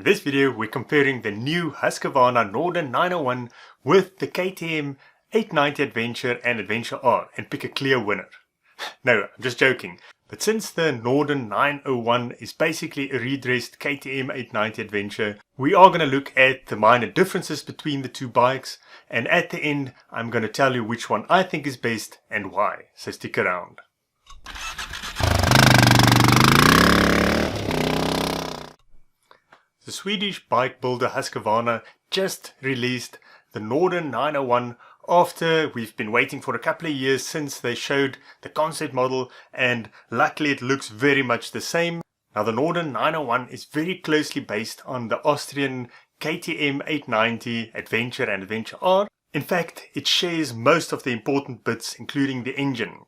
In this video, we're comparing the new Husqvarna Norden 901 with the KTM 890 Adventure and Adventure R and pick a clear winner. No, I'm just joking. But since the Norden 901 is basically a redressed KTM 890 Adventure, we are going to look at the minor differences between the two bikes, and at the end, I'm going to tell you which one I think is best and why. So stick around. The Swedish bike builder Husqvarna just released the Norden 901 after we've been waiting for a couple of years since they showed the concept model, and luckily it looks very much the same. Now the Norden 901 is very closely based on the Austrian KTM 890 Adventure and Adventure R. In fact, it shares most of the important bits, including the engine.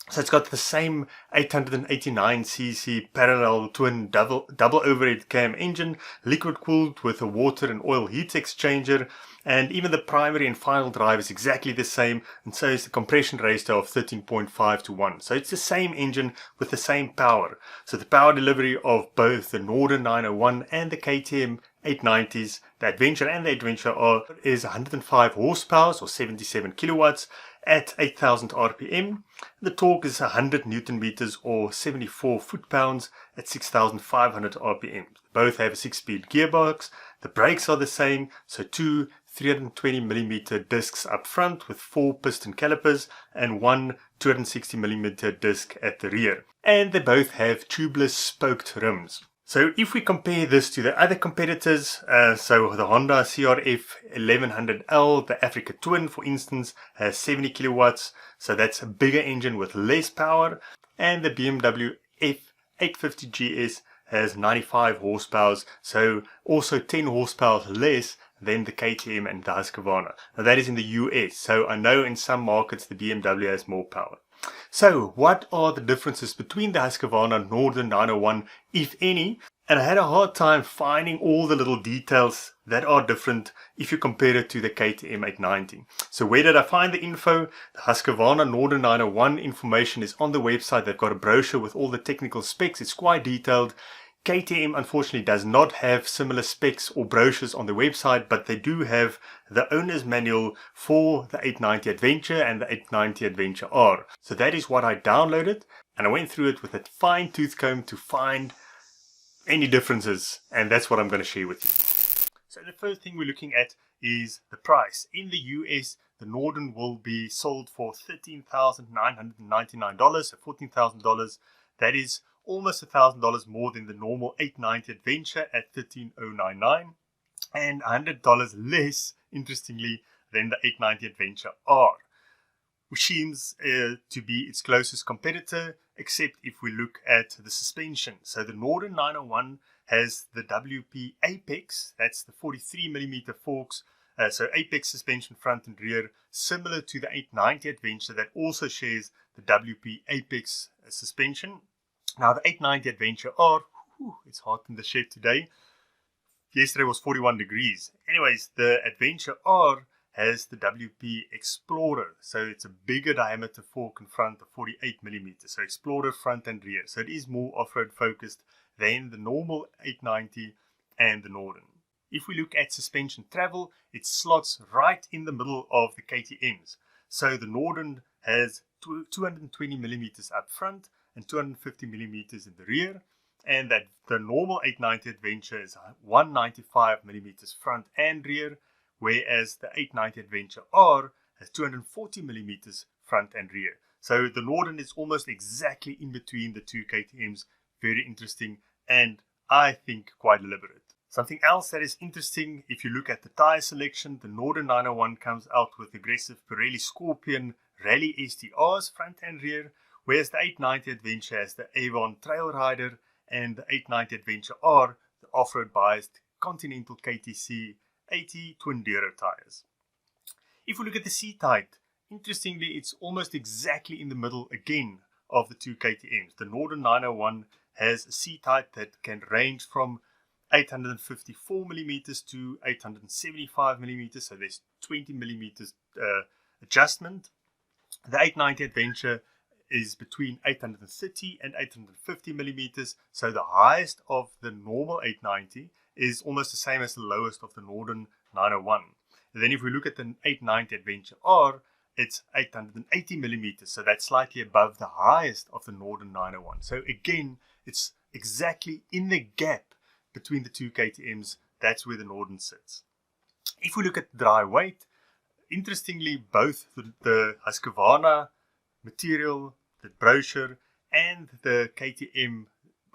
So it's got the same 889cc parallel twin double overhead cam engine, liquid cooled with a water and oil heat exchanger, and even the primary and final drive is exactly the same, and so is the compression ratio of 13.5 to 1. So it's the same engine with the same power. So the power delivery of both the Norden 901 and the KTM 890s, the Adventure and the Adventure R, is 105 horsepower or 77 kilowatts at 8,000 RPM. The torque is 100 Newton meters or 74 foot-pounds at 6,500 RPM. Both have a 6-speed gearbox. The brakes are the same, so two 320mm discs up front with 4 piston calipers and one 260mm disc at the rear. And they both have tubeless spoked rims. So if we compare this to the other competitors, so the Honda CRF 1100L, the Africa Twin for instance, has 70 kilowatts, so that's a bigger engine with less power, and the BMW F850 GS has 95 horsepower, so also 10 horsepower less than the KTM and the Husqvarna. Now that is in the US, so I know in some markets the BMW has more power. So what are the differences between the Husqvarna Norden 901, if any? And I had a hard time finding all the little details that are different if you compare it to the KTM 890. So where did I find the info? The Husqvarna Norden 901 information is on the website. They've got a brochure with all the technical specs. It's quite detailed. KTM unfortunately does not have similar specs or brochures on the website, but they do have the owner's manual for the 890 Adventure and the 890 Adventure R. So that is what I downloaded, and I went through it with a fine-tooth comb to find any differences, and that's what I'm going to share with you. So the first thing we're looking at is the price. In the US, the Norden will be sold for $13,999, so $14,000. That is almost $1,000 more than the normal 890 Adventure at $13,099, and $100 less, interestingly, than the 890 Adventure R, which seems to be its closest competitor, except if we look at the suspension. So the Norden 901 has the WP Apex, that's the 43mm forks, so Apex suspension front and rear, similar to the 890 Adventure that also shares the WP Apex suspension. Now the 890 Adventure R, it's hot in the shed today. Yesterday was 41 degrees. Anyways, the Adventure R has the WP Explorer. So it's a bigger diameter fork in front of 48mm. So Explorer front and rear. So it is more off-road focused than the normal 890 and the Norden. If we look at suspension travel, it slots right in the middle of the KTMs. So the Norden has 220mm up front and 250mm in the rear, and that the normal 890 Adventure is 195mm front and rear, whereas the 890 Adventure R has 240mm front and rear. So the Norden is almost exactly in between the two KTMs. Very interesting, and I think quite elaborate. Something else that is interesting, if you look at the tire selection, the Norden 901 comes out with aggressive Pirelli Scorpion Rally STRs front and rear, whereas the 890 Adventure has the Avon Trail Rider and the 890 Adventure R, the off-road biased Continental KTC 80 Twin Duro tires. If we look at the seat height, interestingly, it's almost exactly in the middle again of the two KTMs. The Norden 901 has a seat height that can range from 854mm to 875mm, so there's 20mm adjustment. The 890 Adventure is between 830 and 850mm, so the highest of the normal 890 is almost the same as the lowest of the Norden 901. And then if we look at the 890 Adventure R, it's 880 millimeters, so that's slightly above the highest of the Norden 901. So again, it's exactly in the gap between the two KTMs. That's where the Norden sits. If we look at dry weight, interestingly, both the Husqvarna material, the brochure, and the KTM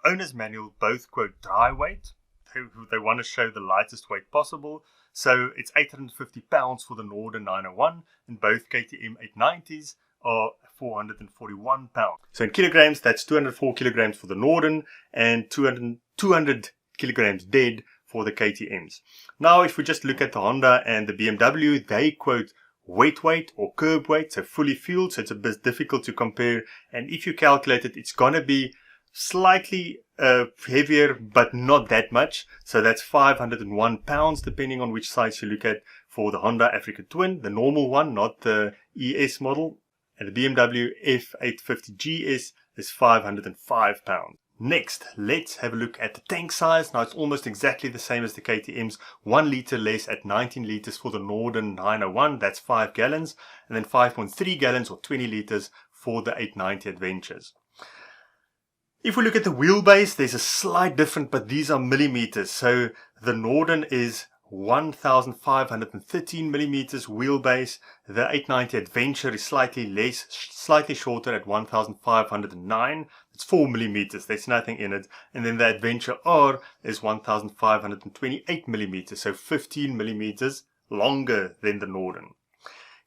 owner's manual both quote dry weight. They want to show the lightest weight possible. So it's 850 pounds for the Norden 901, and both KTM 890s are 441 pounds. So in kilograms, that's 204 kilograms for the Norden and 200 kilograms dead for the KTMs. Now, if we just look at the Honda and the BMW, they quote weight or curb weight, so fully fueled, so it's a bit difficult to compare. And if you calculate it, it's going to be slightly heavier, but not that much. So that's 501 pounds, depending on which size you look at for the Honda Africa Twin, the normal one, not the ES model. And the BMW F850 GS is 505 pounds. Next, let's have a look at the tank size. Now, it's almost exactly the same as the KTM's, 1 litre less at 19 litres for the Norden 901, that's 5 gallons, and then 5.3 gallons or 20 litres for the 890 Adventures. If we look at the wheelbase, there's a slight difference, but these are millimeters. So the Norden is 1,513 millimeters wheelbase. The 890 Adventure is slightly shorter at 1,509. It's 4 millimeters. There's nothing in it. And then the Adventure R is 1,528 millimeters, so 15 millimeters longer than the Norden.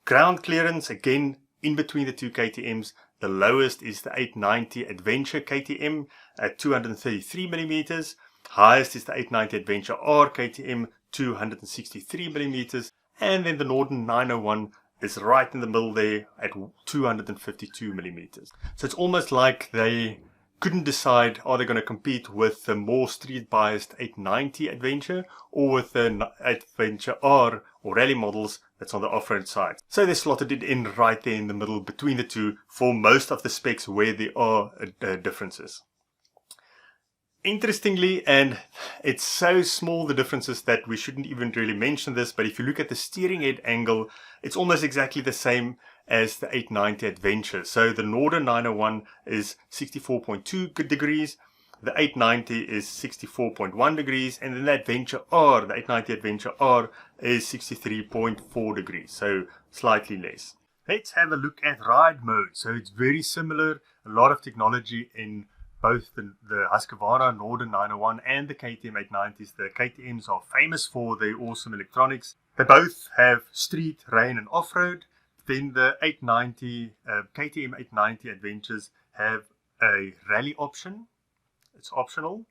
Ground clearance, again, in between the two KTMs, the lowest is the 890 Adventure KTM at 233 millimeters. Highest is the 890 Adventure R KTM, 263 millimeters. And then the Norden 901 is right in the middle there at 252 millimeters. So it's almost like they couldn't decide, are they going to compete with the more street-biased 890 Adventure or with the Adventure R or rally models that's on the off-road side. So they slotted it in right there in the middle between the two for most of the specs where there are differences. Interestingly, and it's so small the differences that we shouldn't even really mention this, but if you look at the steering head angle, it's almost exactly the same as the 890 Adventure. So the Norden 901 is 64.2 degrees, the 890 is 64.1 degrees, and then the Adventure R, the 890 Adventure R, is 63.4 degrees, so slightly less. Let's have a look at ride mode. So it's very similar, a lot of technology in both the Husqvarna Norden 901 and the KTM 890s. The KTMs are famous for their awesome electronics. They both have street, rain and off-road. Then the 890 KTM 890 Adventures have a rally option. It's optional.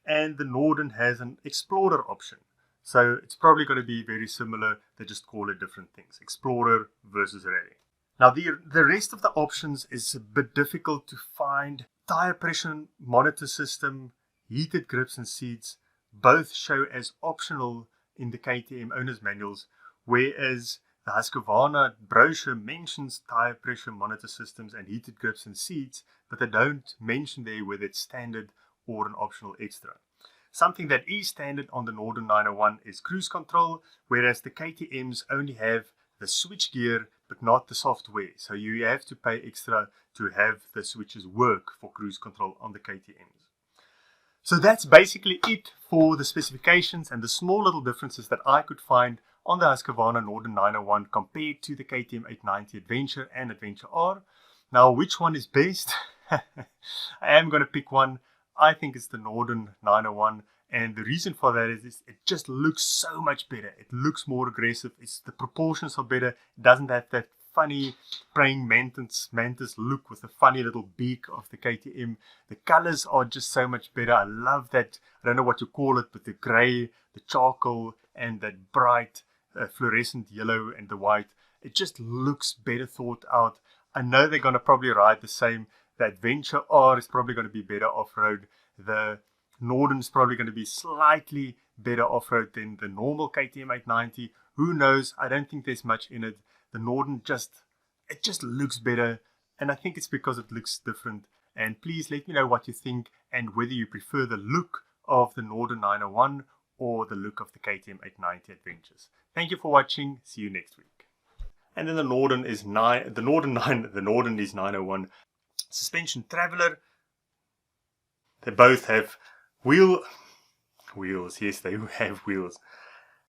And the Norden has an Explorer option. So it's probably going to be very similar. They just call it different things. Explorer versus rally. Now the rest of the options is a bit difficult to find. Tire pressure monitor system, heated grips and seats, both show as optional in the KTM owner's manuals, whereas the Husqvarna brochure mentions tire pressure monitor systems and heated grips and seats, but they don't mention there whether it's standard or an optional extra. Something that is standard on the Norden 901 is cruise control, whereas the KTMs only have the switch gear but not the software. So you have to pay extra to have the switches work for cruise control on the KTMs. So that's basically it for the specifications and the small little differences that I could find on the Husqvarna Norden 901 compared to the KTM 890 Adventure and Adventure R. Now, which one is best? I am going to pick one. I think it's the Norden 901. And the reason for that is it just looks so much better. It looks more aggressive. The proportions are better. It doesn't have that funny praying mantis look with the funny little beak of the KTM. The colors are just so much better. I love that, I don't know what you call it, but the gray, the charcoal, and that bright fluorescent yellow and the white. It just looks better thought out. I know they're going to probably ride the same. The Adventure R is probably going to be better off-road. The Norden is probably going to be slightly better off-road than the normal KTM 890. Who knows? I don't think there's much in it. The Norden just looks better, and I think it's because it looks different. And please let me know what you think and whether you prefer the look of the Norden 901 or the look of the KTM 890 Adventures. Thank you for watching. See you next week. And then the Norden is 901 suspension traveler. They both have wheels. Yes, they have wheels.